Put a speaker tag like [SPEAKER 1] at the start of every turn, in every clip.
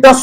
[SPEAKER 1] 10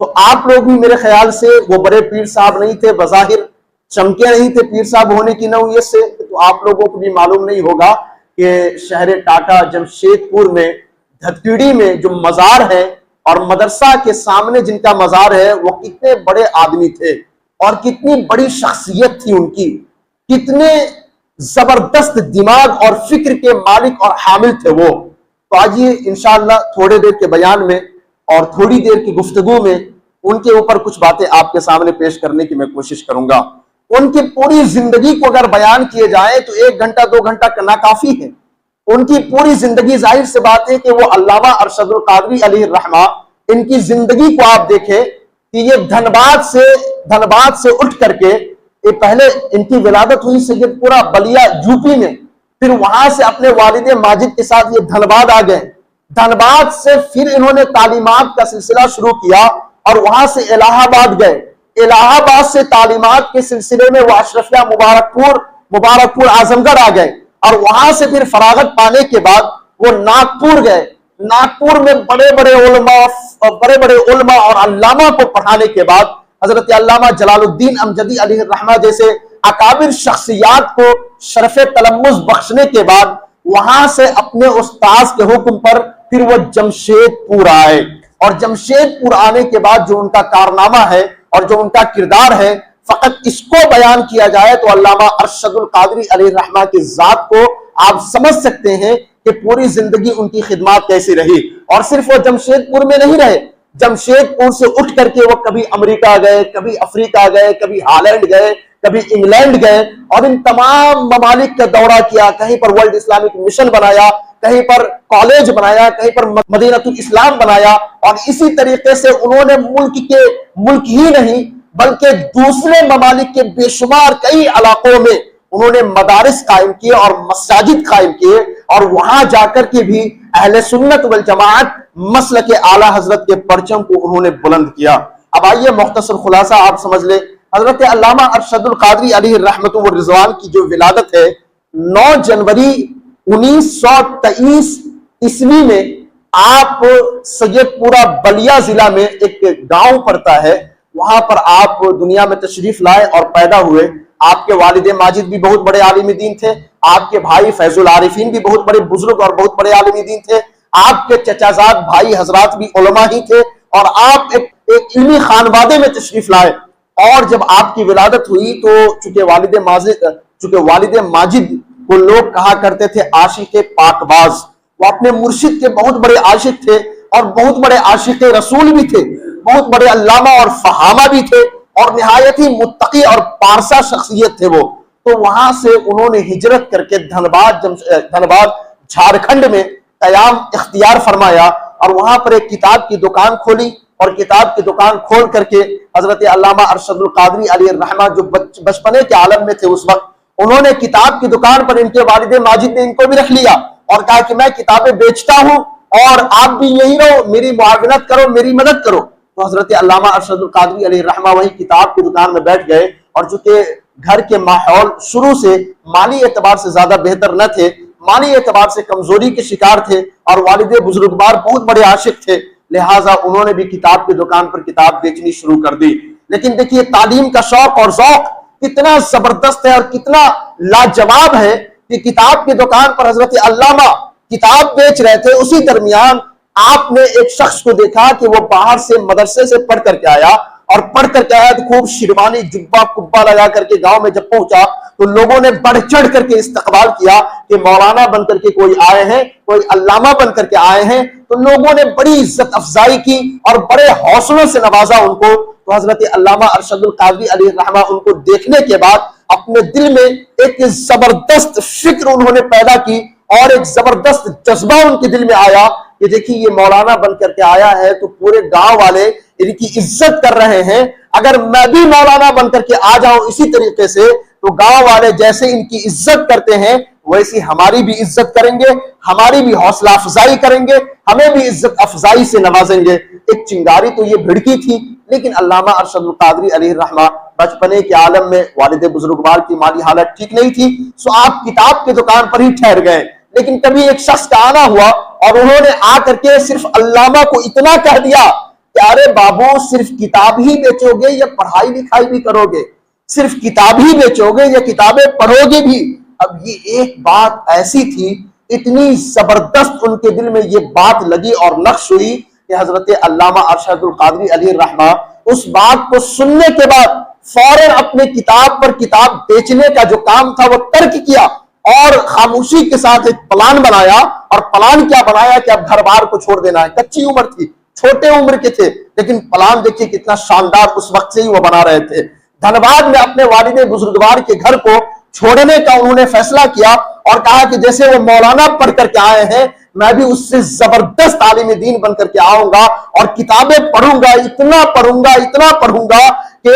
[SPEAKER 1] تو آپ لوگ بھی میرے خیال سے وہ بڑے پیر صاحب نہیں تھے، بظاہر چمکے نہیں تھے پیر صاحب ہونے کی نوعیت سے، تو آپ لوگوں کو بھی معلوم نہیں ہوگا کہ شہر ٹاٹا جمشید پور میں دھتکیڑی میں جو مزار ہے اور مدرسہ کے سامنے جن کا مزار ہے وہ کتنے بڑے آدمی تھے اور کتنی بڑی شخصیت تھی ان کی، کتنے زبردست دماغ اور فکر کے مالک اور حامل تھے وہ۔ تو آئیے انشاءاللہ تھوڑے دیر کے بیان میں اور تھوڑی دیر کی گفتگو میں ان کے اوپر کچھ باتیں آپ کے سامنے پیش کرنے کی میں کوشش کروں گا۔ ان کی پوری زندگی کو اگر بیان کیے جائیں تو 1 گھنٹہ 2 گھنٹہ کرنا کافی ہے۔ ان کی پوری زندگی، ظاہر سے بات ہے کہ وہ علامہ ارشد القادری علیہ الرحمہ، ان کی زندگی کو آپ دیکھیں کہ یہ دھنباد سے اٹھ کر کے، یہ پہلے ان کی ولادت ہوئی سید پورہ بلیا یوپی میں، پھر وہاں سے اپنے والد ماجد کے ساتھ یہ دھنباد آ گئے، دھنباد سے پھر انہوں نے تعلیمات کا سلسلہ شروع کیا اور وہاں سے الہ آباد گئے، الہ آباد سے تعلیمات کے سلسلے میں وہ اشرفیہ مبارک پور اعظم گڑھ آ گئے اور وہاں سے پھر فراغت پانے کے بعد وہ ناگپور گئے، ناگپور میں بڑے بڑے علماء اور علامہ کو پڑھانے کے بعد حضرت علامہ جلال الدین امجدی علیہ الرحمہ جیسے اکابر شخصیات کو شرف تلمذ بخشنے کے بعد وہاں سے اپنے استاذ کے حکم پر پھر وہ جمشید پور آئے، اور جمشید پور آنے کے بعد جو ان کا کارنامہ ہے اور جو ان کا کردار ہے، فقط اس کو بیان کیا جائے تو علامہ ارشد القادری علیہ الرحمہ کی ذات کو آپ سمجھ سکتے ہیں کہ پوری زندگی ان کی خدمات کیسی رہی۔ اور صرف وہ جمشید پور میں نہیں رہے، جمشید پور سے اٹھ کر کے وہ کبھی امریکہ گئے، کبھی افریقہ گئے، کبھی ہالینڈ گئے، کبھی انگلینڈ گئے اور ان تمام ممالک کا دورہ کیا، کہیں پر ورلڈ اسلامک مشن بنایا، کہیں پر کالج بنایا، کہیں پر مدینہ الاسلام بنایا، اور اسی طریقے سے انہوں نے ملک ہی نہیں بلکہ دوسرے ممالک کے بے شمار کئی علاقوں میں انہوں نے مدارس قائم کیے اور مساجد قائم کیے، اور وہاں جا کر کے بھی اہل سنت والجماعت مسلک اعلیٰ حضرت کے پرچم کو انہوں نے بلند کیا۔ اب آئیے مختصر خلاصہ آپ سمجھ لیں، حضرت علامہ ارشد القادری علیہ الرحمۃ والرضوان کی جو ولادت ہے 9 جنوری 1923 عیسوی میں آپ سید پورہ بلیا ضلع میں ایک گاؤں پڑتا ہے، وہاں پر آپ دنیا میں تشریف لائے اور پیدا ہوئے۔ آپ کے والد ماجد بھی بہت بڑے عالم دین تھے، آپ کے بھائی فیض العارفین بھی بہت بڑے بزرگ اور بہت بڑے عالم دین تھے، آپ کے چچا زاد بھائی حضرات بھی علماء ہی تھے، اور آپ ایک علمی خانوادے میں تشریف لائے۔ اور جب آپ کی ولادت ہوئی تو چونکہ والد ماجد کو لوگ کہا کرتے تھے عاشق پاک باز، وہ اپنے مرشد کے بہت بڑے عاشق تھے اور بہت بڑے عاشق رسول بھی تھے، بہت بڑے علامہ اور فہامہ بھی تھے، اور نہایت ہی متقی اور پارسا شخصیت تھے وہ۔ تو وہاں سے انہوں نے ہجرت کر کے دھنباد جھارکھنڈ میں قیام اختیار فرمایا، اور وہاں پر ایک کتاب کی دکان کھولی، اور کتاب کی دکان کھول کر کے حضرت علامہ ارشد القادری علیہ الرحمہ جو بچپنے کے عالم میں تھے اس وقت، انہوں نے کتاب کی دکان پر ان کے والد ماجد نے ان کو بھی رکھ لیا اور کہا کہ میں کتابیں بیچتا ہوں اور آپ بھی یہی رہو، میری معاونت کرو، میری مدد کرو۔ تو حضرت علامہ ارشد القادری علیہ الرحمہ وہی کتاب کی دکان میں بیٹھ گئے، اور چونکہ گھر کے ماحول شروع سے مالی اعتبار سے زیادہ بہتر نہ تھے، مالی اعتبار سے کمزوری کے شکار تھے، اور والد بزرگوار بہت بڑے عاشق تھے، لہٰذا انہوں نے بھی کتاب کی دکان پر کتاب بیچنی شروع کر دی۔ لیکن دیکھیے تعلیم کا شوق اور ذوق کتنا زبردست ہے اور کتنا لاجواب ہے کہ کتاب کی دکان پر حضرت علامہ کتاب بیچ رہے تھے، اسی درمیان آپ نے ایک شخص کو دیکھا کہ وہ باہر سے مدرسے سے پڑھ کر کے آیا، اور پڑھ کر کے آیا تو خوب شیروانی جبہ کبا لگا کر کے گاؤں میں جب پہنچا تو لوگوں نے بڑھ چڑھ کر کے استقبال کیا کہ مولانا بن کر کے کوئی آئے ہیں، کوئی علامہ بن کر کے آئے ہیں، تو لوگوں نے بڑی عزت افزائی کی اور بڑے حوصلوں سے نوازا ان کو۔ تو حضرت علامہ ارشد القادری علیہ الرحمہ ان کو دیکھنے کے بعد اپنے دل میں ایک زبردست فکر انہوں نے پیدا کی اور ایک زبردست جذبہ ان کے دل میں آیا کہ دیکھیے یہ مولانا بن کر کے آیا ہے تو پورے گاؤں والے ان کی عزت کر رہے ہیں، اگر میں بھی مولانا بن کر کے آ جاؤں اسی طریقے سے تو گاؤں والے جیسے ان کی عزت کرتے ہیں ویسی ہماری بھی عزت کریں گے، ہماری بھی حوصلہ افزائی کریں گے، ہمیں بھی عزت افزائی سے نوازیں گے۔ ایک چنگاری تو یہ بھڑکی تھی، لیکن علامہ ارشد القادری علیہ الرحمہ بچپنے کے عالم میں والد بزرگوار کی مالی حالت ٹھیک نہیں تھی، سو آپ کتاب کی دکان پر ہی ٹھہر گئے۔ لیکن کبھی ایک شخص کا آنا ہوا اور انہوں نے آ کر کے صرف علامہ کو اتنا کہہ دیا کہ ارے بابو صرف کتاب ہی بیچو گے یا پڑھائی لکھائی بھی کرو گے؟ صرف کتاب ہی بیچو گے یا کتابیں پڑھو گے بھی؟ اب یہ ایک بات ایسی تھی، اتنی زبردست ان کے دل میں یہ بات لگی اور نقش ہوئی کہ حضرت علامہ ارشد القادری علیہ الرحمہ اس بات کو سننے کے بعد فوراً اپنے کتاب پر کتاب بیچنے کا جو کام تھا وہ ترک کیا اور خاموشی کے ساتھ ایک پلان بنایا۔ اور پلان کیا بنایا کہ اب گھر بار کو چھوڑ دینا ہے۔ کچی عمر تھی، چھوٹے عمر کے تھے، لیکن پلان دیکھیے کتنا شاندار اس وقت سے ہی وہ بنا رہے تھے۔ دھنباد میں اپنے والد بزرگوار کے گھر کو چھوڑنے کا انہوں نے فیصلہ کیا اور کہا کہ جیسے وہ مولانا پڑھ کر کے آئے ہیں، میں بھی اس سے زبردست عالم دین بن کر کے آؤں گا اور کتابیں پڑھوں گا، اتنا پڑھوں گا کہ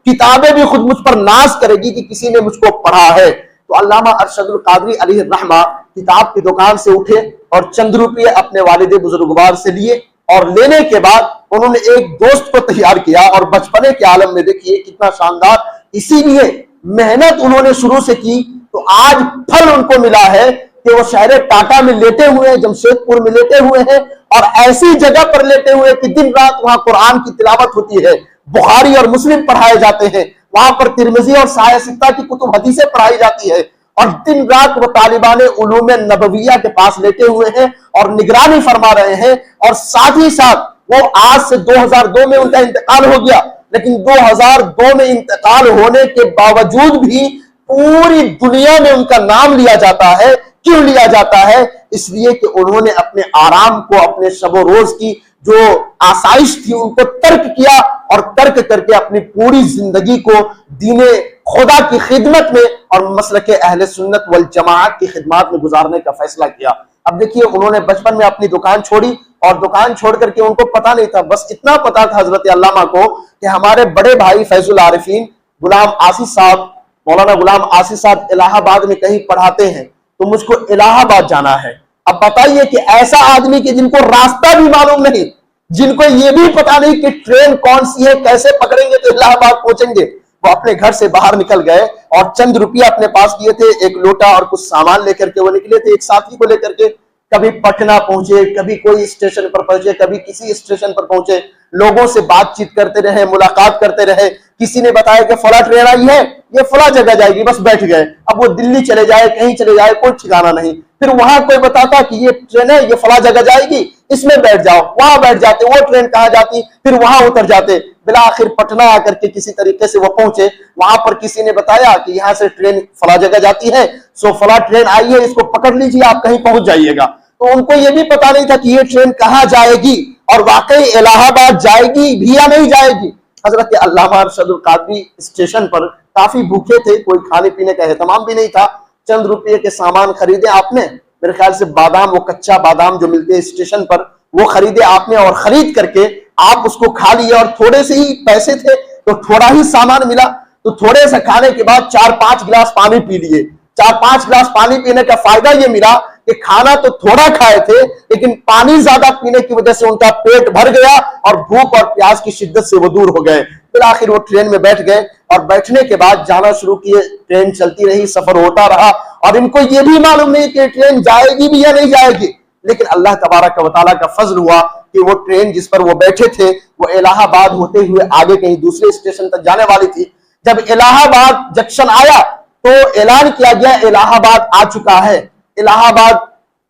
[SPEAKER 1] کتابیں بھی خود مجھ پر ناز کرے گی کہ کسی نے مجھ کو پڑھا ہے۔ تو علامہ ارشد القادری علیہ الرحمہ کتاب کی دکان سے اٹھے اور چند روپے اپنے والد بزرگوار سے لیے، اور لینے کے بعد انہوں نے ایک دوست کو تیار کیا، اور بچپنے کے عالم میں دیکھیے کتنا شاندار، اسی لیے محنت انہوں نے شروع سے کی تو آج پھل ان کو ملا ہے کہ وہ شہر ٹاٹا میں لیٹے ہوئے ہیں، جمشید پور میں لیٹے ہوئے ہیں، اور ایسی جگہ پر لیٹے ہوئے کہ دن رات وہاں قرآن کی تلاوت ہوتی ہے، بخاری اور مسلم پڑھائے جاتے ہیں، وہاں پر ترمذی اور صحیح ستہ کی کتب حدیثیں پڑھائی جاتی ہے، اور دن رات وہ طالبان علوم نبویہ کے پاس لیٹے ہوئے ہیں اور نگرانی فرما رہے ہیں۔ اور ساتھ ہی ساتھ وہ آج سے 2002 میں ان کا انتقال ہو گیا، لیکن 2002 میں انتقال ہونے کے باوجود بھی پوری دنیا میں ان کا نام لیا جاتا ہے۔ کیوں لیا جاتا ہے؟ اس لیے کہ انہوں نے اپنے آرام کو، اپنے شب و روز کی جو آسائش تھی ان کو ترک کیا، اور ترک کر کے اپنی پوری زندگی کو دین خدا کی خدمت میں اور مسلک اہل سنت والجماعت کی خدمات میں گزارنے کا فیصلہ کیا۔ اب دیکھیے انہوں نے بچپن میں اپنی دکان چھوڑی، اور دکان چھوڑ کر کے ان کو پتا نہیں تھا، بس اتنا پتا تھا حضرت علامہ کو کہ ہمارے بڑے بھائی فیض العارفین غلام آصف صاحب، مولانا غلام آصف صاحب الہ آباد میں کہیں پڑھاتے ہیں، تو مجھ کو الہ آباد جانا ہے۔ اب بتائیے کہ ایسا آدمی کہ جن کو راستہ بھی معلوم نہیں، جن کو یہ بھی پتا نہیں کہ ٹرین کون سی ہے، کیسے پکڑیں گے تو الہ آباد پہنچیں گے، وہ اپنے گھر سے باہر نکل گئے اور چند روپیہ اپنے پاس کیے تھے، ایک لوٹا اور کچھ سامان لے کر کے وہ نکلے تھے ایک ساتھی کو لے کر کے۔ کبھی پٹنہ پہنچے، کبھی کوئی اسٹیشن پر پہنچے، کبھی کسی اسٹیشن پر پہنچے، لوگوں سے بات چیت کرتے رہے، ملاقات کرتے رہے۔ کسی نے بتایا کہ فلاں ٹرین آئی ہے، یہ فلاں جگہ جائے گی، بس بیٹھ گئے۔ اب وہ دلی چلے جائے، کہیں چلے جائے، کوئی ٹھکانا نہیں۔ پھر وہاں کوئی بتاتا کہ یہ ٹرین ہے، یہ فلاں جگہ جائے گی، اس میں بیٹھ جاؤ، وہاں بیٹھ جاتے، وہ ٹرین کہاں جاتی، پھر وہاں اتر جاتے۔ بالآخر پٹنہ آ کر کے کسی طریقے سے وہ پہنچے، وہاں پر کسی نے بتایا کہ یہاں سے ٹرین فلاں جگہ جاتی ہے، سو فلاں ٹرین آئی ہے، اس کو پکڑ لیجیے، آپ کہیں پہنچ جائیے گا۔ تو ان کو یہ بھی پتا نہیں تھا کہ یہ ٹرین کہاں جائے گی، اور واقعی الہ آباد جائے گی بھی یا نہیں جائے گی۔ حضرت علامہ ارشد القادری اسٹیشن پر کافی بھوکے تھے، کوئی کھانے پینے کا اہتمام بھی نہیں تھا، چند روپے کے سامان خریدے آپ نے، میرے خیال سے بادام، وہ کچا بادام جو ملتے ہیں اسٹیشن پر، وہ خریدے آپ نے، اور خرید کر کے آپ اس کو کھا لیے، اور تھوڑے سے ہی پیسے تھے تو تھوڑا ہی سامان ملا، تو تھوڑے سے کھانے کے بعد 4-5 گلاس پانی پی لیے۔ 4-5 گلاس پانی پینے کا فائدہ یہ ملا کہ کھانا تو تھوڑا کھائے تھے، لیکن پانی زیادہ پینے کی وجہ سے ان کا پیٹ بھر گیا اور بھوک اور پیاس کی شدت سے وہ دور ہو گئے۔ بالآخر وہ ٹرین میں بیٹھ گئے، اور بیٹھنے کے بعد جانا شروع کیے، ٹرین چلتی رہی، سفر ہوتا رہا، اور ان کو یہ بھی معلوم نہیں کہ ٹرین جائے گی بھی یا نہیں جائے گی۔ لیکن اللہ تبارک و تعالیٰ کا فضل ہوا کہ وہ ٹرین جس پر وہ بیٹھے تھے وہ الہ آباد ہوتے ہوئے آگے کہیں دوسرے اسٹیشن تک جانے والی تھی۔ جب الہ آباد جنکشن آیا تو اعلان کیا گیا الہ آباد آ چکا ہے، الہ آباد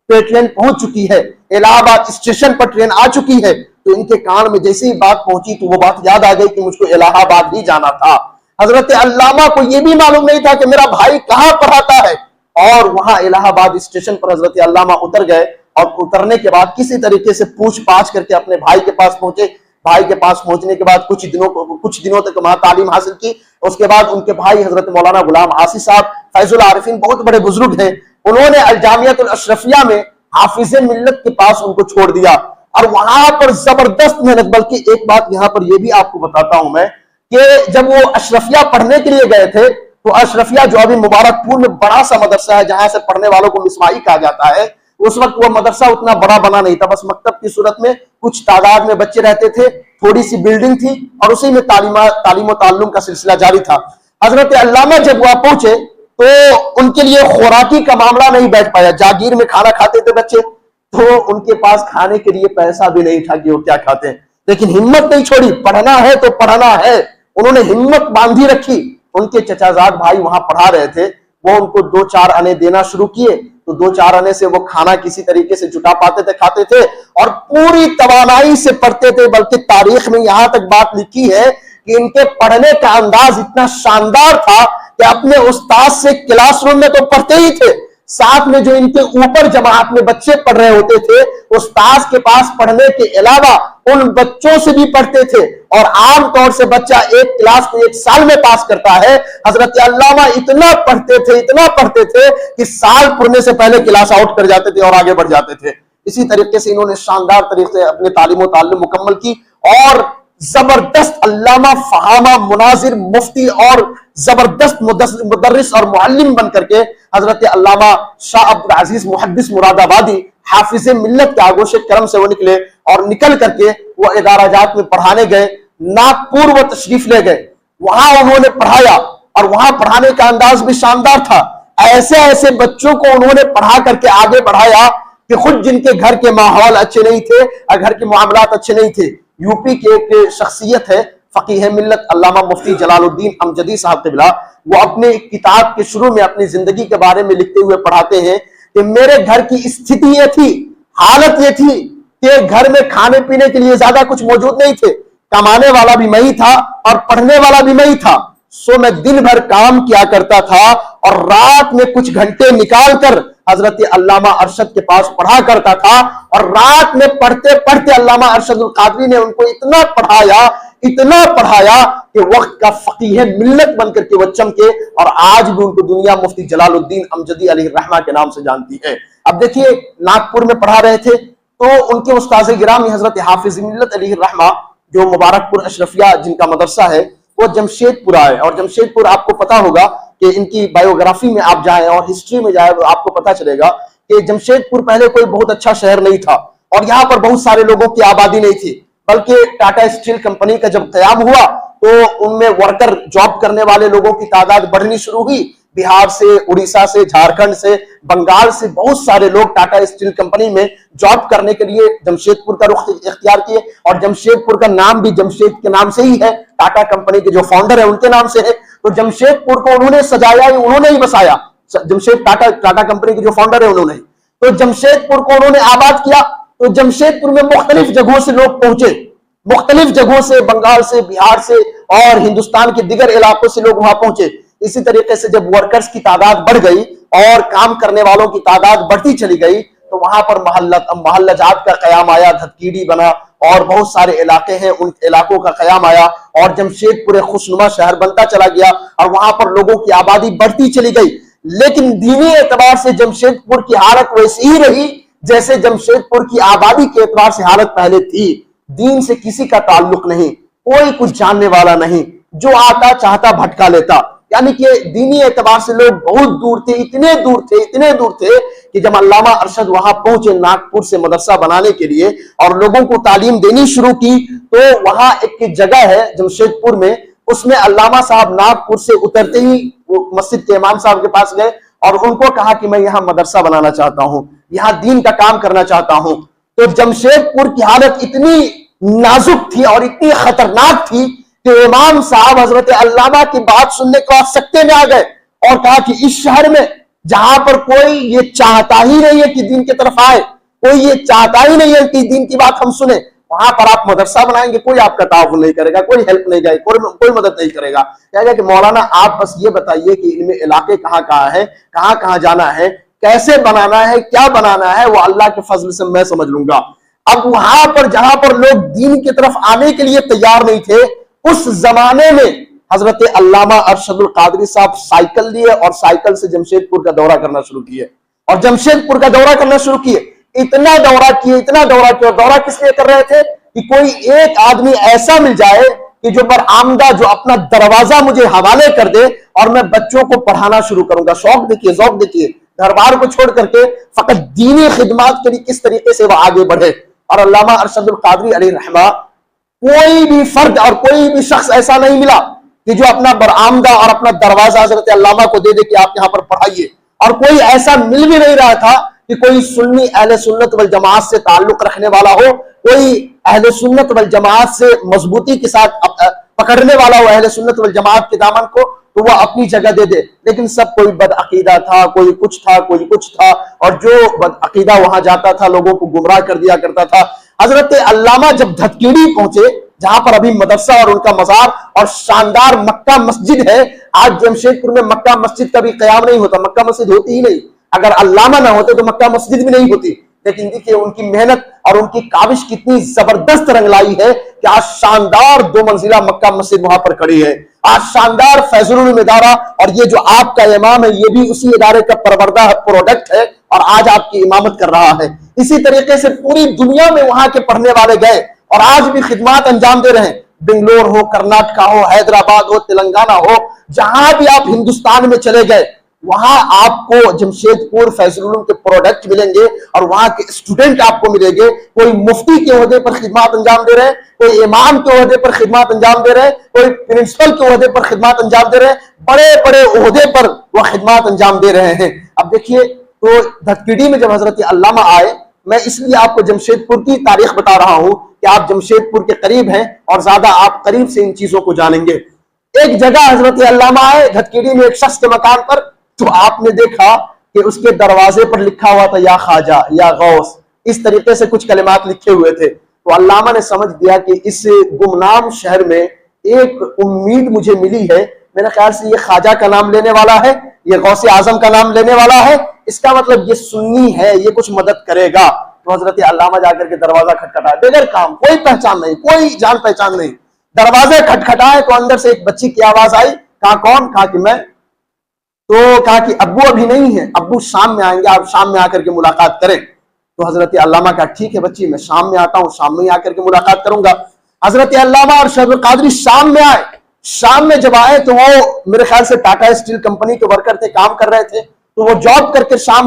[SPEAKER 1] پہ ٹرین پہنچ چکی ہے، الہ آباد اسٹیشن پر ٹرین آ چکی ہے۔ تو ان کے کان میں جیسے ہی بات پہنچی تو وہ بات یاد آ گئی کہ مجھ کو الہ آباد ہی جانا تھا۔ حضرت علامہ کو یہ بھی معلوم نہیں تھا کہ میرا بھائی کہاں پڑھاتا ہے، اور وہاں الہ آباد اسٹیشن پر حضرت علامہ اتر گئے، اور اترنے کے بعد کسی طریقے سے پوچھ پاچھ کر کے اپنے بھائی کے پاس پہنچے۔ بھائی کے پاس پہنچنے کے بعد کچھ دنوں تک وہاں تعلیم حاصل کی۔ اس کے بعد ان کے بھائی حضرت مولانا غلام آصف صاحب فیض العارفین بہت بڑے بزرگ ہیں، انہوں نے الجامعۃ الاشرفیہ میں حافظ ملت کے پاس ان کو چھوڑ دیا، اور وہاں پر زبردست محنت۔ بلکہ ایک بات یہاں پر یہ بھی آپ کو بتاتا ہوں میں کہ جب وہ اشرفیہ پڑھنے کے لیے گئے تھے تو اشرفیہ جو ابھی مبارک پور میں بڑا سا مدرسہ ہے جہاں سے پڑھنے والوں کو مسماعی کہا جاتا ہے، اس وقت وہ مدرسہ اتنا بڑا بنا نہیں تھا، بس مکتب کی صورت میں کچھ تعداد میں بچے رہتے تھے، تھوڑی سی بلڈنگ تھی، اور اسی میں تعلیم و تعلم کا سلسلہ جاری تھا۔ حضرت علامہ جب وہاں پہنچے تو ان کے لیے خوراکی کا معاملہ نہیں بیٹھ پایا، جاگیر میں کھانا کھاتے تھے بچے، تو ان کے پاس کھانے کے لیے پیسہ بھی نہیں تھا کہ وہ کیا کھاتے ہیں۔ لیکن ہمت نہیں چھوڑی, پڑھنا ہے تو پڑھنا ہے, انہوں نے ہمت باندھی رکھی. ان کے چچا زاد بھائی وہاں پڑھا رہے تھے, وہ ان کو 2-4 آنے دینا شروع کیے, تو 2-4 آنے سے وہ کھانا کسی طریقے سے جٹا پاتے تھے, کھاتے تھے اور پوری توانائی سے پڑھتے تھے. بلکہ تاریخ میں یہاں تک بات لکھی ہے کہ ان کے پڑھنے کا انداز اتنا شاندار تھا کہ اپنے استاد سے کلاس روم میں تو پڑھتے ہی تھے, ساتھ میں جو ان کے اوپر جماعت میں بچے پڑھ رہے ہوتے تھے, استاد کے پاس پڑھنے کے علاوہ ان بچوں سے بھی پڑھتے تھے. اور عام طور سے بچہ ایک کلاس کو 1 سال میں پاس کرتا ہے, حضرت علامہ اتنا پڑھتے تھے کہ سال پڑھنے سے پہلے کلاس آؤٹ کر جاتے تھے اور آگے بڑھ جاتے تھے. اسی طریقے سے انہوں نے شاندار طریقے سے اپنے تعلیم و تعلم مکمل کی, اور زبردست علامہ, فہامہ, مناظر, مفتی اور زبردست مدرس اور معلم بن کر کے حضرت علامہ شاہ عبد العزیز محدث مراد آبادی حافظ ملت کے آغوش کرم سے وہ نکلے, اور نکل کر کے وہ ادارہ جات میں پڑھانے گئے. ناگپور وہ تشریف لے گئے, وہاں انہوں نے پڑھایا, اور وہاں پڑھانے کا انداز بھی شاندار تھا. ایسے بچوں کو انہوں نے پڑھا کر کے آگے بڑھایا کہ خود جن کے گھر کے ماحول اچھے نہیں تھے, گھر کے معاملات اچھے نہیں تھے, یو پی کے ایک شخصیت ہے فقیہ ملت علامہ مفتی جلال الدین امجدی صاحب قبلہ, وہ اپنے کتاب کے شروع میں اپنی زندگی کے بارے میں لکھتے ہوئے پڑھاتے ہیں کہ میرے گھر کی استھتی یہ تھی, حالت یہ تھی کہ گھر میں کھانے پینے کے لیے زیادہ کچھ موجود نہیں تھے, کمانے والا بھی میں ہی تھا اور پڑھنے والا بھی میں ہی تھا. سو میں دن بھر کام کیا کرتا تھا اور رات میں کچھ گھنٹے نکال کر حضرت علامہ ارشد کے پاس پڑھا کرتا تھا, اور رات میں پڑھتے پڑھتے علامہ ارشد القادری نے ان کو اتنا پڑھایا کہ وقت کا فقیہ ملت بن کر کے وہ چمکے, اور آج بھی ان کو دنیا مفتی جلال الدین امجدی علیہ الرحمہ کے نام سے جانتی ہے. اب دیکھیے, ناگپور میں پڑھا رہے تھے تو ان کے استاذ گرامی حضرت حافظ ملت علیہ الرحمہ جو مبارک پور اشرفیہ جن کا مدرسہ ہے وہ جمشید پور آئے. اور جمشید پور آپ کو پتا ہوگا کہ ان کی بایوگرافی میں آپ جائیں اور ہسٹری میں جائیں آپ کو پتا چلے گا کہ جمشید پور پہلے کوئی بہت اچھا شہر نہیں تھا, اور یہاں پر بہت سارے لوگوں کی آبادی نہیں تھی. بلکہ ٹاٹا اسٹیل کمپنی کا جب قیام ہوا تو ان میں ورکر جاب کرنے والے لوگوں کی تعداد بڑھنی شروع ہوئی. بہار سے, اڑیسہ سے, جھارکھنڈ سے, بنگال سے بہت سارے لوگ ٹاٹا اسٹیل کمپنی میں جاب کرنے کے لیے جمشید پور کا رخ اختیار کیے, اور جمشید پور کا نام بھی جمشید کے نام سے ہی ہے, ٹاٹا کمپنی کے جو فاؤنڈر ہیں ان کے نام سے ہے. تو جمشید پور کو انہوں نے سجایا, انہوں نے ہی بسایا, جمشید ٹاٹا کمپنی کے جو فاؤنڈر ہیں انہوں نے. تو جمشید پور کو انہوں نے آباد کیا. تو جمشید پور میں مختلف جگہوں سے لوگ پہنچے, مختلف جگہوں سے, بنگال سے, بہار سے اور ہندوستان کے دیگر علاقوں سے لوگ وہاں پہنچے. اسی طریقے سے جب ورکرز کی تعداد بڑھ گئی اور کام کرنے والوں کی تعداد بڑھتی چلی گئی تو وہاں پر محلہ جات کا قیام آیا, دھتکیڑی بنا, اور بہت سارے علاقے ہیں ان علاقوں کا قیام آیا, اور جمشید پور خوشنما شہر بنتا چلا گیا, اور وہاں پر لوگوں کی آبادی بڑھتی چلی گئی. لیکن دینی اعتبار سے جمشید پور کی حالت ویسی ہی رہی جیسے جمشید پور کی آبادی کے اعتبار سے حالت پہلے تھی. دین سے کسی کا تعلق نہیں, کوئی کچھ جاننے والا نہیں, جو آتا چاہتا بھٹکا لیتا. یعنی کہ دینی اعتبار سے لوگ بہت دور تھے, اتنے دور تھے کہ جب علامہ ارشد وہاں پہنچے ناگپور سے مدرسہ بنانے کے لیے اور لوگوں کو تعلیم دینی شروع کی, تو وہاں ایک جگہ ہے جمشید پور میں, اس میں علامہ صاحب ناگپور سے اترتے ہی وہ مسجد کے امام صاحب کے پاس گئے اور ان کو کہا کہ میں یہاں مدرسہ بنانا چاہتا ہوں, یہاں دین کا کام کرنا چاہتا ہوں. تو جمشید پور کی حالت اتنی نازک تھی اور اتنی خطرناک تھی کہ امام صاحب حضرت علامہ کی بات سننے کے بعد سکتے میں آ گئے اور کہا کہ اس شہر میں جہاں پر کوئی یہ چاہتا ہی نہیں ہے کہ دین کی طرف آئے, کوئی یہ چاہتا ہی نہیں ہے کہ دین کی بات ہم سنیں, وہاں پر آپ مدرسہ بنائیں گے, کوئی آپ کا تعاون نہیں کرے گا, کوئی ہیلپ نہیں کرے گا, کوئی مدد نہیں کرے گا. کہا گیا کہ مولانا آپ بس یہ بتائیے کہ ان میں علاقے کہاں ہیں, کہاں جانا ہے, کیسے بنانا ہے, کیا بنانا ہے, وہ اللہ کے فضل سے میں سمجھ لوں گا. اب وہاں پر جہاں پر لوگ دین کی طرف آنے کے لیے تیار نہیں تھے, اس زمانے میں حضرت علامہ ارشد القادری صاحب سائیکل لیے اور سائیکل سے جمشید پور کا دورہ کرنا شروع کیے, اور جمشید پور کا دورہ کرنا شروع کیے. اتنا دورہ کیے, اور دورہ کس لیے کر رہے تھے کہ کوئی ایک آدمی ایسا مل جائے کہ جو برآمدہ, جو اپنا دروازہ مجھے حوالے کر دے اور میں بچوں کو پڑھانا شروع کروں گا. شوق دیکھیے, ذوق دیکھیے, گھر بار کو چھوڑ کر کے فقط دینی خدمات کے لیے کس طریقے سے وہ آگے بڑھے. اور علامہ ارشد القادری علیہ رحمہ, کوئی بھی فرد اور کوئی بھی شخص ایسا نہیں ملا کہ جو اپنا برآمدہ اور اپنا دروازہ حضرت علامہ کو دے دے کہ آپ یہاں پر پڑھائیے, اور کوئی ایسا مل بھی نہیں رہا تھا کہ کوئی سنی اہل سنت والجماعت سے تعلق رکھنے والا ہو, کوئی اہل سنت والجماعت سے مضبوطی کے ساتھ پکڑنے والا ہو اہل سنت والجماعت کے دامن کو, تو وہ اپنی جگہ دے دے. لیکن سب کوئی بد عقیدہ تھا, کوئی کچھ تھا, کوئی کچھ تھا, اور جو بد عقیدہ وہاں جاتا تھا لوگوں کو گمراہ کر دیا کرتا تھا. حضرت علامہ جب دھتکیڑی پہنچے, جہاں پر ابھی مدرسہ اور ان کا مزار اور شاندار مکہ مسجد ہے, آج جمشید پور میں مکہ مسجد کا بھی قیام نہیں ہوتا, مکہ مسجد ہوتی ہی نہیں. اگر علامہ نہ ہوتے تو مکہ مسجد بھی نہیں ہوتی. لیکن دیکھیے ان کی محنت اور ان کی کاوش کتنی زبردست رنگ لائی ہے کہ آج شاندار 2 منزلہ مکہ مسجد وہاں پر کھڑی ہے. آج شاندار فیض العلوم ادارہ, اور یہ جو آپ کا امام ہے یہ بھی اسی ادارے کا پروردہ پروڈکٹ ہے اور آج آپ کی امامت کر رہا ہے. اسی طریقے سے پوری دنیا میں وہاں کے پڑھنے والے گئے اور آج بھی خدمات انجام دے رہے ہیں. بنگلور ہو, کرناٹکا ہو, حیدرآباد ہو, تلنگانہ ہو, جہاں بھی آپ ہندوستان میں چلے گئے وہاں آپ کو جمشید پور فیض العلوم کے پروڈکٹ ملیں گے اور وہاں کے اسٹوڈنٹ آپ کو ملیں گے. کوئی مفتی کے عہدے پر خدمات انجام دے رہے ہیں, کوئی امام کے عہدے پر خدمات انجام دے رہے ہیں, کوئی پرنسپل کے عہدے پر خدمات انجام دے رہے ہیں, بڑے بڑے عہدے پر وہ خدمات انجام دے رہے ہیں. اب دیکھیے تو دھتکیڑی میں جب حضرت علامہ آئے, میں اس لیے آپ کو جمشید پور کی تاریخ بتا رہا ہوں کہ آپ جمشید پور کے قریب ہیں اور زیادہ آپ قریب سے ان چیزوں کو جانیں گے. ایک جگہ حضرت علامہ آئے دھتکیڑی میں ایک شخص کے مکان پر, تو آپ نے دیکھا کہ اس کے دروازے پر لکھا ہوا تھا یا خواجہ یا غوث, اس طریقے سے کچھ کلمات لکھے ہوئے تھے. تو علامہ نے سمجھ دیا کہ اس گمنام شہر میں ایک امید مجھے ملی ہے, میرے خیال سے یہ خواجہ کا نام لینے والا ہے, یہ غوث اعظم کا نام لینے والا ہے, اس کا مطلب یہ سنی ہے, یہ کچھ مدد کرے گا. تو حضرت علامہ جا کر کے دروازہ کھٹکھٹایا, بغیر کام, کوئی پہچان نہیں, کوئی جان پہچان نہیں. دروازے کھٹکھٹائے تو اندر سے ایک بچی کی آواز آئی. کہا کون؟ کہا کہ میں. تو کہا کہ ابو ابھی نہیں ہے, ابو شام میں آئیں گے, آپ شام میں آ کر کے ملاقات کریں. تو حضرت علامہ کہا ٹھیک ہے بچی, میں شام میں آتا ہوں, شام میں ہی آ کر کے ملاقات کروں گا. حضرت علامہ اور شیخ القادری شام میں آئے. شام میں جب آئے تو وہ میرے خیال سے ٹاٹا اسٹیل کمپنی کے ورکر تھے, کام کر رہے تھے. تو وہ جاب کر کے شام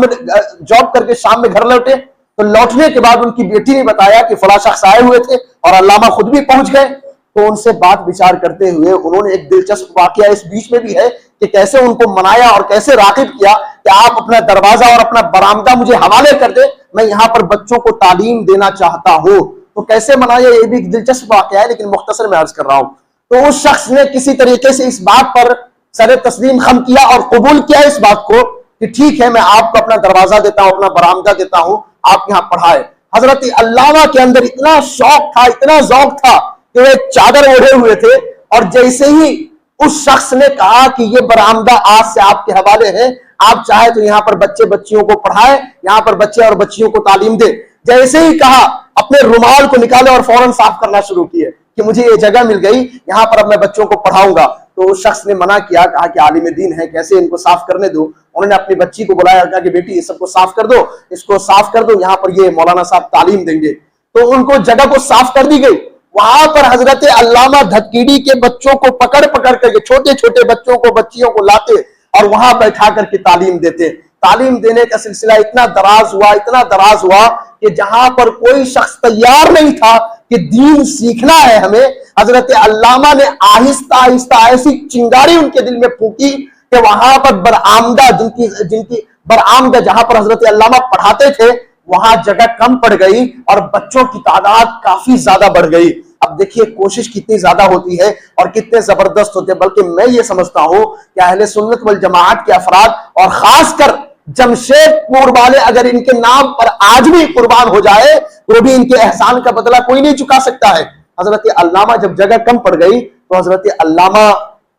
[SPEAKER 1] میں گھر لوٹے. تو لوٹنے کے بعد ان کی بیٹی نے بتایا کہ فلاں شخص آئے ہوئے تھے اور علامہ خود بھی پہنچ گئے. تو ان سے بات بچار کرتے ہوئے انہوں نے ایک دلچسپ واقعہ اس بیچ میں بھی ہے کہ کیسے ان کو منایا اور کیسے راغب کیا کہ آپ اپنا دروازہ اور اپنا برآمدہ مجھے حوالے کر دیں, میں یہاں پر بچوں کو تعلیم دینا چاہتا ہوں. تو کیسے منایا یہ بھی ایک دلچسپ واقعہ ہے, لیکن مختصر میں عرض کر رہا ہوں. تو اس شخص نے کسی طریقے سے اس بات پر سر تسلیم خم کیا اور قبول کیا اس بات کو کہ ٹھیک ہے, میں آپ کو اپنا دروازہ دیتا ہوں, اپنا برآمدہ دیتا ہوں, آپ یہاں پڑھائے. حضرت علامہ کے اندر اتنا شوق تھا, اتنا ذوق تھا کہ وہ ایک چادر اوڑھے ہوئے تھے, اور جیسے ہی اس شخص نے کہا کہ یہ برآمدہ آج سے آپ کے حوالے ہے, آپ چاہے تو یہاں پر بچے بچیوں کو پڑھائے, یہاں پر بچے اور بچیوں کو تعلیم دے. جیسے ہی کہا اپنے رومال کو نکالے اور فوراً صاف کرنا شروع کیے کہ مجھے یہ جگہ مل گئی, یہاں پر اب میں بچوں کو پڑھاؤں گا. تو اس شخص نے منع کیا, کہا کہ عالم دین ہے, کیسے ان کو صاف کرنے دو. انہوں نے اپنی بچی کو بلایا, کہا کہ بیٹی یہ سب کو صاف کر دو, اس کو صاف کر دو, یہاں پر یہ مولانا صاحب تعلیم دیں گے. تو ان کو جگہ کو صاف کر دی گئی. وہاں پر حضرت علامہ دھتکیڑی کے بچوں کو پکڑ کر کے, چھوٹے چھوٹے بچوں کو, بچیوں کو لاتے اور وہاں بیٹھا کر کے تعلیم دیتے. تعلیم دینے کا سلسلہ اتنا دراز ہوا کہ جہاں پر کوئی شخص تیار نہیں تھا کہ دین سیکھنا ہے ہمیں, حضرت علامہ نے آہستہ آہستہ ایسی چنگاری ان کے دل میں پھونکی کہ وہاں پر برآمدہ جن کی برآمدہ جہاں پر حضرت علامہ پڑھاتے تھے وہاں جگہ کم پڑ گئی اور بچوں کی تعداد کافی زیادہ بڑھ گئی. اب دیکھیے کوشش کتنی زیادہ ہوتی ہے اور کتنے زبردست ہوتے ہیں. بلکہ میں یہ سمجھتا ہوں کہ اہل سنت والجماعت کے افراد اور خاص کر جمشید پور والے اگر ان کے نام پر آج بھی قربان ہو جائے تو بھی ان کے احسان کا بدلہ کوئی نہیں چکا سکتا ہے. حضرت علامہ جب جگہ کم پڑ گئی تو حضرت علامہ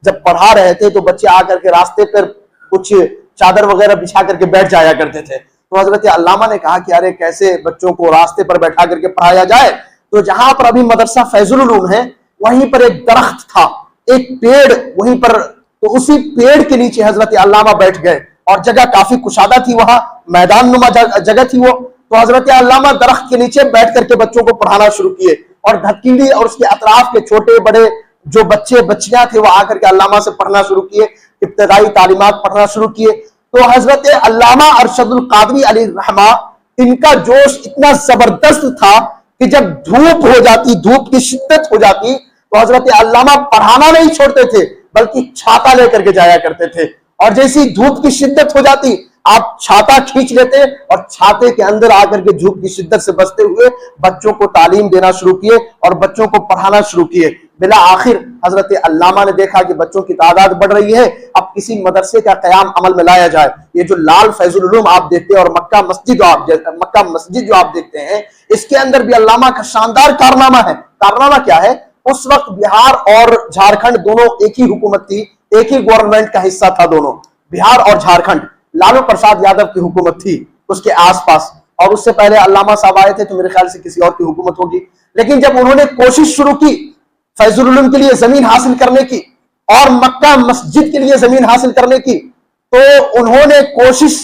[SPEAKER 1] جب پڑھا رہے تھے تو بچے آ کر کے راستے پر کچھ چادر وغیرہ بچھا کر کے بیٹھ جایا کرتے تھے. تو حضرت علامہ نے کہا کہ ارے کیسے بچوں کو راستے پر بیٹھا کر کے پڑھایا جائے. تو جہاں پر ابھی مدرسہ فیض العلوم ہے وہیں پر ایک درخت تھا, ایک پیڑ وہیں پر, تو اسی پیڑ کے نیچے حضرت علامہ بیٹھ گئے اور جگہ کافی کشادہ تھی, وہاں میدان نما جگہ تھی وہ. تو حضرت علامہ درخت کے نیچے بیٹھ کر کے بچوں کو پڑھانا شروع کیے اور دھتکیڑی اور اس کے اطراف کے چھوٹے بڑے جو بچے بچیاں تھے وہ آ کر کے علامہ سے پڑھنا شروع کیے, ابتدائی تعلیمات پڑھنا شروع کیے. تو حضرت علامہ ارشد القادری علیہ الرحمہ ان کا جوش اتنا زبردست تھا کہ جب دھوپ ہو جاتی, دھوپ کی شدت ہو جاتی تو حضرت علامہ پڑھانا نہیں چھوڑتے تھے بلکہ چھاتا لے کر کے جایا کرتے تھے. اور جیسی دھوپ کی شدت ہو جاتی آپ چھاتا کھینچ لیتے اور چھاتے کے اندر آ کر کے دھوپ کی شدت سے بچتے ہوئے بچوں کو تعلیم دینا شروع کیے اور بچوں کو پڑھانا شروع کیے. بلا آخر حضرت علامہ نے دیکھا کہ بچوں کی تعداد بڑھ رہی ہے، اب کسی مدرسے کا قیام عمل میں لایا جائے. یہ جو لال فیض العلوم آپ دیکھتے ہیں اور مکہ مسجد جو آپ دیکھتے ہیں، اس کے اندر بھی علامہ کا شاندار کارنامہ ہے. کارنامہ کیا ہے؟ اس وقت بہار اور جھارکھنڈ دونوں ایک ہی حکومت تھی، ایک ہی گورنمنٹ کا حصہ تھا. دونوں بہار اور جھارکھنڈ لالو پرساد یادو کی حکومت تھی اس کے آس پاس، اور اس سے پہلے علامہ صاحب آئے تھے تو میرے خیال سے کسی اور کی حکومت ہوگی. لیکن جب انہوں نے کوشش شروع کی فیض العلوم کے لیے زمین حاصل کرنے کی اور مکہ مسجد کے لیے زمین حاصل کرنے کی، تو انہوں نے کوشش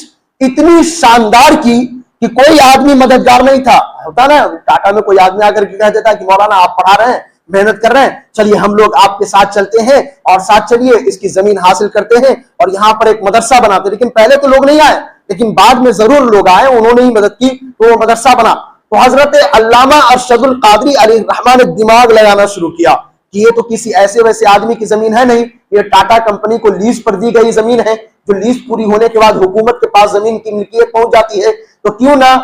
[SPEAKER 1] اتنی شاندار کی کہ کوئی آدمی مددگار نہیں تھا. ہوتا نا ٹاٹا میں کوئی آدمی آ کر کے کہہ دیتا کہ مولانا آپ پڑھا رہے ہیں، محنت کر رہے ہیں، چلیے ہم لوگ آپ کے ساتھ چلتے ہیں اور ساتھ چلیے اس کی زمین حاصل کرتے ہیں اور یہاں پر ایک مدرسہ بناتے. لیکن پہلے تو لوگ نہیں آئے، لیکن بعد میں ضرور لوگ آئے، انہوں نے ہی مدد کی تو وہ مدرسہ بنا. تو حضرت علامہ ارشد القادری علیہ الرحمہ نے دماغ لگانا شروع کیا کہ یہ تو کسی ایسے ویسے آدمی کی زمین ہے نہیں، یہ ٹاٹا کمپنی کو لیز پر دی گئی زمین ہے. جو لیز پوری ہونے کے بعد حکومت کے پاس زمین کی ملکیت پہنچ جاتی ہے، تو کیوں نہ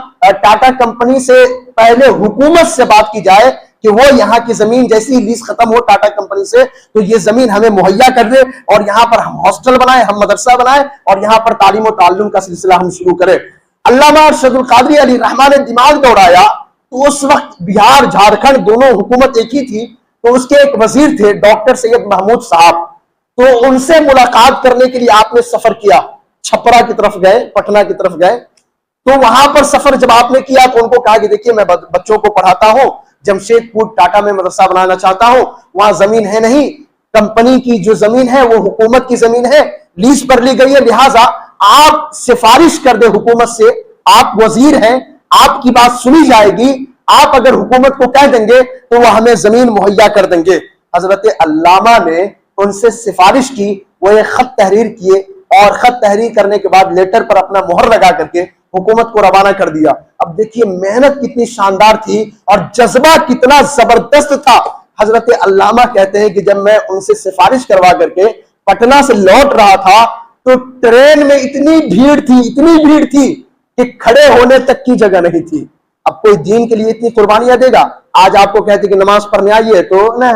[SPEAKER 1] ٹاٹا کمپنی سے پہلے حکومت سے بات کی جائے کہ وہ یہاں کی زمین جیسی ہی لیز ختم ہو ٹاٹا کمپنی سے تو یہ زمین ہمیں مہیا کر دے اور یہاں پر ہم ہاسٹل بنائیں، ہم مدرسہ بنائیں اور یہاں پر تعلیم و تعلم کا سلسلہ ہم شروع کریں. علامہ ارشد القادری علیہ الرحمہ نے دماغ دوڑایا. تو اس وقت بہار جھارکھنڈ دونوں حکومت ایک ہی تھی. تو اس کے ایک وزیر تھے ڈاکٹر سید محمود صاحب، تو ان سے ملاقات کرنے کے لیے آپ نے سفر کیا. چھپرا کی طرف گئے، پٹنہ کی طرف گئے. تو وہاں پر سفر جب آپ نے کیا تو ان کو کہا کہ دیکھیے میں بچوں کو پڑھاتا ہوں، جمشید پور ٹاٹا میں مدرسہ بنانا چاہتا ہوں، وہاں زمین ہے نہیں، کمپنی کی جو زمین ہے وہ حکومت کی زمین ہے، لیز پر لی گئی ہے، لہٰذا آپ سفارش کر دے حکومت سے، آپ وزیر ہیں، آپ کی بات سنی جائے گی، آپ اگر حکومت کو کہہ دیں گے تو وہ ہمیں زمین مہیا کر دیں گے. حضرت علامہ نے ان سے سفارش کی، وہ ایک خط تحریر کیے اور خط تحریر کرنے کے بعد لیٹر پر اپنا مہر لگا کر کے حکومت کو روانہ کر دیا. اب دیکھیے محنت کتنی شاندار تھی اور جذبہ کتنا زبردست تھا. حضرت علامہ کہتے ہیں کہ جب میں ان سے سفارش کروا کر کے پٹنہ سے لوٹ رہا تھا تو ٹرین میں اتنی بھیڑ تھی کہ کھڑے ہونے تک کی جگہ نہیں تھی. اب کوئی دین کے لیے اتنی قربانیاں دے گا؟ آج آپ کو کہتے کہ نماز پڑھنے آئیے تو نہ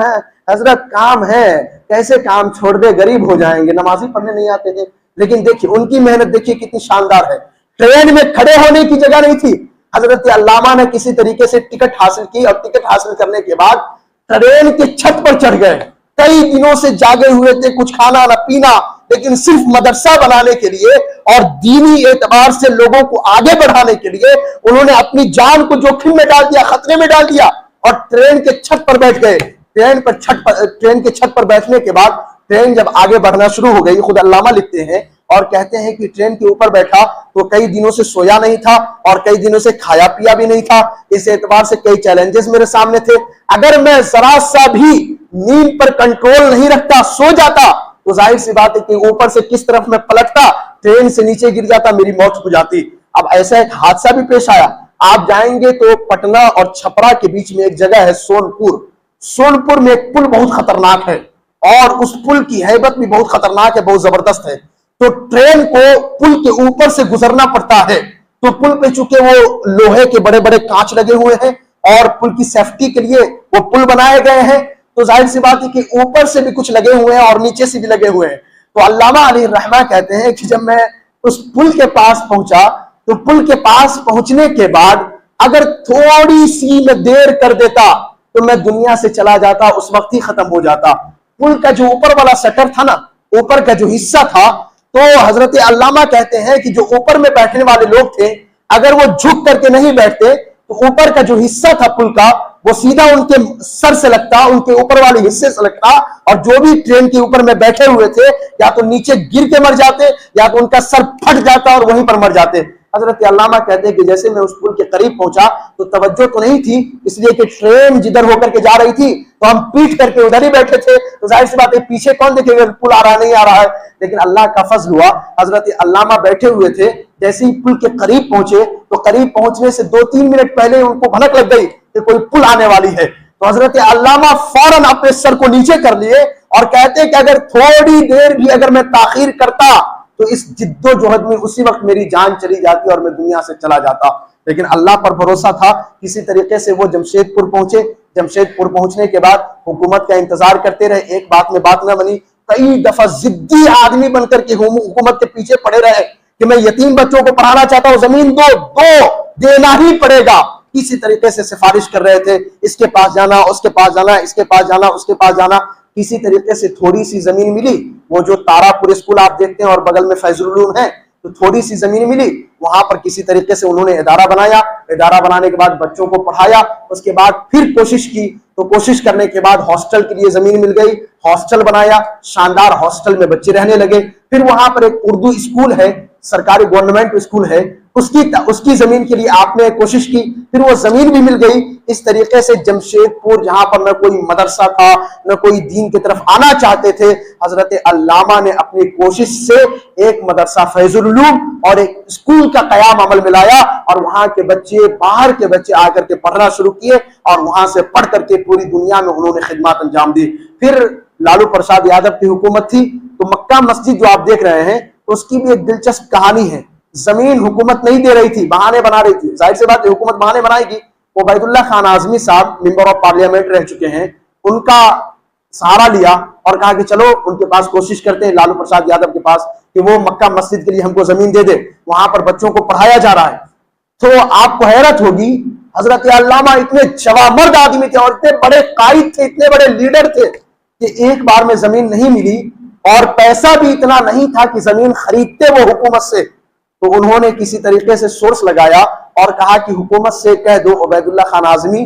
[SPEAKER 1] حضرت کام ہے، کیسے کام چھوڑ دے، غریب ہو جائیں گے، نماز ہی پڑھنے نہیں آتے تھے. لیکن دیکھیے ان کی محنت دیکھیے کتنی شاندار ہے. ٹرین میں کھڑے ہونے کی جگہ نہیں تھی. حضرت علامہ نے کسی طریقے سے ٹکٹ حاصل کی اور ٹکٹ حاصل کرنے کے بعد ٹرین کے چھت پر چڑھ گئے. کئی دنوں سے جاگے ہوئے تھے، کچھ کھانا نہ پینا، لیکن صرف مدرسہ بنانے کے لیے اور دینی اعتبار سے لوگوں کو آگے بڑھانے کے لیے انہوں نے اپنی جان کو جوخم میں ڈال دیا، خطرے میں ڈال دیا اور ٹرین کے چھت پر بیٹھ گئے. ٹرین کے چھت پر بیٹھنے کے بعد ٹرین جب آگے بڑھنا شروع ہو گئی، خود علامہ لکھتے ہیں اور کہتے ہیں کہ ٹرین کے اوپر بیٹھا تو کئی دنوں سے سویا نہیں تھا اور کئی دنوں سے کھایا پیا بھی نہیں تھا. اس اعتبار سے کئی چیلنجز میرے سامنے تھے. اگر میں ذرا سا بھی نیند پر کنٹرول نہیں رکھتا، سو جاتا تو ظاہر سی بات ہے کہ اوپر سے کس طرف میں پلٹتا، ٹرین سے نیچے گر جاتا، میری موت ہو جاتی. اب ایسا ایک حادثہ بھی پیش آیا. آپ جائیں گے تو پٹنہ اور چھپرا کے بیچ میں ایک جگہ ہے سونپور میں ایک پل بہت خطرناک ہے اور اس پل کی ہیبت بھی بہت خطرناک ہے، بہت زبردست ہے. تو ٹرین کو پل کے اوپر سے گزرنا پڑتا ہے. تو پل پہ چونکہ وہ لوہے کے بڑے بڑے کانچ لگے ہوئے ہیں اور پل کی سیفٹی کے لیے وہ پل بنائے گئے ہیں، تو ظاہر سی بات ہے کہ اوپر سے بھی کچھ لگے ہوئے ہیں اور نیچے سے بھی لگے ہوئے ہیں. تو علامہ علیہ الرحمہ کہتے ہیں کہ جب میں اس پل کے پاس پہنچا تو پل کے پاس پہنچنے کے بعد اگر تھوڑی سی میں دیر کر دیتا تو میں دنیا سے چلا جاتا، اس وقت ہی ختم ہو جاتا. پل کا جو اوپر والا شٹر تھا نا، اوپر کا جو حصہ تھا، تو حضرت علامہ کہتے ہیں کہ جو اوپر میں بیٹھنے والے لوگ تھے اگر وہ جھک کر کے نہیں بیٹھتے تو اوپر کا جو حصہ تھا پل کا وہ سیدھا ان کے سر سے لگتا، ان کے اوپر والے حصے سے لگتا اور جو بھی ٹرین کے اوپر میں بیٹھے ہوئے تھے یا تو نیچے گر کے مر جاتے یا تو ان کا سر پھٹ جاتا اور وہیں پر مر جاتے. حضرت علامہ کہتے ہیں کہ جیسے میں اس پل کے قریب پہنچا تو توجہ تو نہیں تھی، اس لیے کہ ٹرین جدھر ہو کر کے جا رہی تھی تو ہم پیٹ کر کے ادھر ہی بیٹھے تھے، تو ظاہر سی بات ہے پیچھے کون دیکھے گا پل آ رہا نہیں آ رہا ہے. لیکن اللہ کا فضل ہوا، حضرت علامہ بیٹھے ہوئے تھے، جیسے ہی پل کے قریب پہنچے تو قریب پہنچنے سے 2-3 منٹ پہلے ان کو بھنک لگ گئی کہ کوئی پل آنے والی ہے. تو حضرت علامہ فوراً اپنے سر کو نیچے کر لیے اور کہتے کہ اگر تھوڑی دیر بھی اگر میں تاخیر کرتا تو اس جد و جہد میں اسی وقت میری جان چلی جاتی اور میں دنیا سے چلا جاتا، لیکن اللہ پر بھروسہ تھا، کسی طریقے سے وہ جمشید پور پہنچے۔ جمشید پور پہنچنے کے بعد حکومت کا انتظار کرتے رہے، ایک بات میں بات نہ بنی، کئی دفعہ ضدی آدمی بن کر کے حکومت کے پیچھے پڑے رہے کہ میں یتیم بچوں کو پڑھانا چاہتا ہوں، زمین دینا ہی پڑے گا۔ کسی طریقے سے سفارش کر رہے تھے، اس کے پاس جانا، اس کے پاس جانا، اس کے پاس جانا، اس کے پاس جانا، کسی طریقے سے تھوڑی سی زمین ملی۔ وہ جو تارا پور اسکول آپ دیکھتے ہیں اور بغل میں فیض العلوم ہے، تو تھوڑی سی زمین ملی، وہاں پر کسی طریقے سے انہوں نے ادارہ بنایا، ادارہ بنانے کے بعد بچوں کو پڑھایا، اس کے بعد پھر کوشش کی، تو کوشش کرنے کے بعد ہاسٹل کے لیے زمین مل گئی، ہاسٹل بنایا، شاندار ہاسٹل میں بچے رہنے لگے۔ پھر وہاں پر ایک اردو اسکول ہے، سرکاری گورنمنٹ اسکول ہے، اس کی زمین کے لیے آپ نے کوشش کی، پھر وہ زمین بھی مل گئی۔ اس طریقے سے جمشید پور، جہاں پر نہ کوئی مدرسہ تھا، نہ کوئی دین کی طرف آنا چاہتے تھے، حضرت علامہ نے اپنی کوشش سے ایک مدرسہ فیض العلوم اور ایک اسکول کا قیام عمل میں لایا، اور وہاں کے بچے، باہر کے بچے آ کر کے پڑھنا شروع کیے، اور وہاں سے پڑھ کر کے پوری دنیا میں انہوں نے خدمات انجام دی۔ پھر لالو پرساد یادو کی حکومت تھی، تو مکہ مسجد جو آپ دیکھ رہے ہیں، اس کی بھی ایک دلچسپ کہانی ہے۔ زمین حکومت نہیں دے رہی تھی، بہانے بنا رہی تھی، ظاہر سی بات ہے حکومت بہانے بنائے گی۔ عبید اللہ خان اعظمی صاحب ممبر آف پارلیمنٹ رہ چکے ہیں، ان کا سہارا لیا اور کہا کہ چلو ان کے پاس کوشش کرتے ہیں، لالو پرساد یادو کے پاس، کہ وہ مکہ مسجد کے لیے ہم کو زمین دے دے، وہاں پر بچوں کو پڑھایا جا رہا ہے۔ تو آپ کو حیرت ہوگی، حضرت علامہ اتنے جوامرد آدمی تھے اور اتنے بڑے قائد تھے، اتنے بڑے لیڈر تھے، کہ ایک بار میں زمین نہیں ملی، اور پیسہ بھی اتنا نہیں تھا کہ زمین خریدتے وہ حکومت سے۔ تو انہوں نے کسی طریقے سے سورس لگایا اور کہا کہ حکومت سے کہہ دو، عبید اللہ خان اعظمی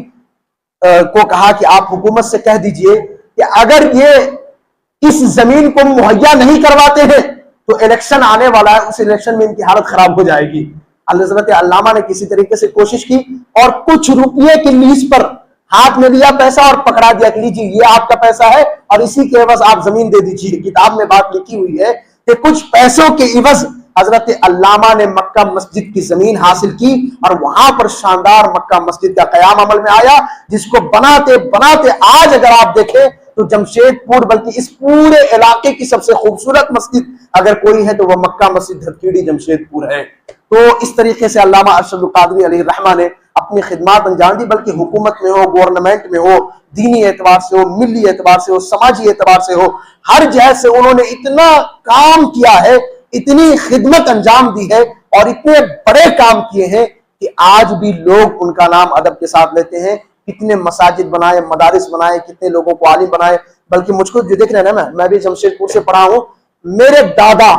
[SPEAKER 1] کو کہا کہ آپ حکومت سے کہہ دیجئے کہ اگر یہ اس زمین کو مہیا نہیں کرواتے ہیں تو الیکشن آنے والا ہے، اس الیکشن میں ان کی حالت خراب ہو جائے گی۔ حضرت علامہ نے کسی طریقے سے کوشش کی اور کچھ روپیے کی لیز پر ہاتھ میں لیا پیسہ اور پکڑا دیا کہ لیجیے یہ آپ کا پیسہ ہے اور اسی کے عوض آپ زمین دے دیجیے۔ کتاب میں بات لکھی ہوئی ہے کہ کچھ پیسوں کے عوض حضرت علامہ نے مکہ مسجد کی زمین حاصل کی، اور وہاں پر شاندار مکہ مسجد کا قیام عمل میں آیا، جس کو بناتے بناتے آج اگر آپ دیکھیں تو جمشید پور، بلکہ اس پورے علاقے کی سب سے خوبصورت مسجد اگر کوئی ہے تو وہ مکہ مسجد دھتکیڑی جمشید پور ہے۔ تو اس طریقے سے علامہ ارشد القادری علیہ الرحمہ نے اپنی خدمات انجام دی، بلکہ حکومت میں ہو، گورنمنٹ میں ہو، دینی اعتبار سے ہو، ملی اعتبار سے ہو، سماجی اعتبار سے ہو، ہر جہت سے انہوں نے اتنا کام کیا ہے، اتنی خدمت انجام دی ہے، اور اتنے بڑے کام کیے ہیں کہ آج بھی لوگ ان کا نام ادب کے ساتھ لیتے ہیں۔ کتنے مساجد بنائے، مدارس بنائے، کتنے لوگوں کو عالم بنائے۔ بلکہ مجھ کو جو دیکھ رہے ہیں نا، میں بھی جمشید پور سے پڑھا ہوں، میرے دادا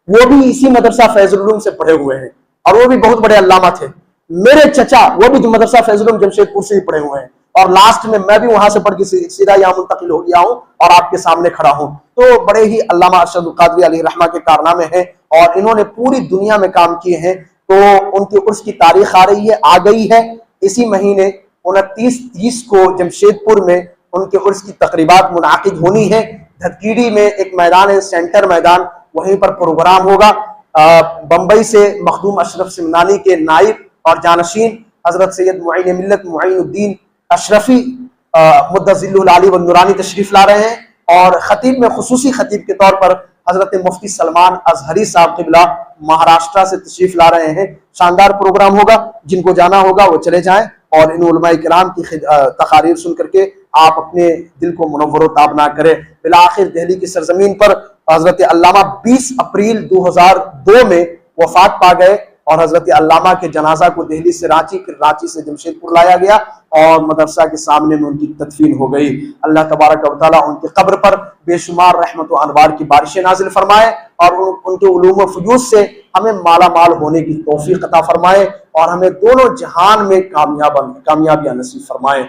[SPEAKER 1] وہ بھی اسی مدرسہ فیض العلوم سے پڑھے ہوئے ہیں، اور وہ بھی بہت بڑے علامہ تھے۔ میرے چچا وہ بھی مدرسہ فیض العلوم جمشید پور سے ہی پڑھے ہوئے ہیں، اور لاسٹ میں بھی وہاں سے پڑھ کے سیدھا یہاں منتقل ہو گیا ہوں اور آپ کے سامنے کھڑا ہوں۔ تو بڑے ہی علامہ ارشد القادری علیہ الرحمہ کے کارنامے ہیں، اور انہوں نے پوری دنیا میں کام کیے ہیں۔ تو ان کے عرس کی تاریخ آ گئی ہے، اسی مہینے 29-30 کو جمشید پور میں ان کے عرس کی تقریبات منعقد ہونی ہے۔ دھتکیڑی میں ایک میدان ہے، سینٹر میدان، وہیں پر پروگرام ہوگا۔ بمبئی سے مخدوم اشرف سمنانی کے نائب اور جانشین حضرت سید معین ملت معین الدین اشرفی مدظل العالی والنورانی تشریف لا رہے ہیں، اور خطیب میں خصوصی خطیب کے طور پر حضرت مفتی سلمان ازہری صاحب قبلہ مہاراشٹرا سے تشریف لا رہے ہیں۔ شاندار پروگرام ہوگا، جن کو جانا ہوگا وہ چلے جائیں، اور ان علماء کرام کی تقاریر سن کر کے آپ اپنے دل کو منور و تابنا کریں۔ بالآخر دہلی کی سرزمین پر حضرت علامہ 20 اپریل 2002 میں وفات پا گئے، اور حضرت علامہ کے جنازہ کو دہلی سے رانچی سے جمشید پور لایا گیا، اور مدرسہ کے سامنے میں ان کی تدفین ہو گئی۔ اللہ تبارک و تعالیٰ ان کی قبر پر بے شمار رحمت و انوار کی بارشیں نازل فرمائے، اور ان کے علوم و فیوض سے ہمیں مالا مال ہونے کی توفیق عطا فرمائے، اور ہمیں دونوں جہان میں کامیابیاں نصیب فرمائے۔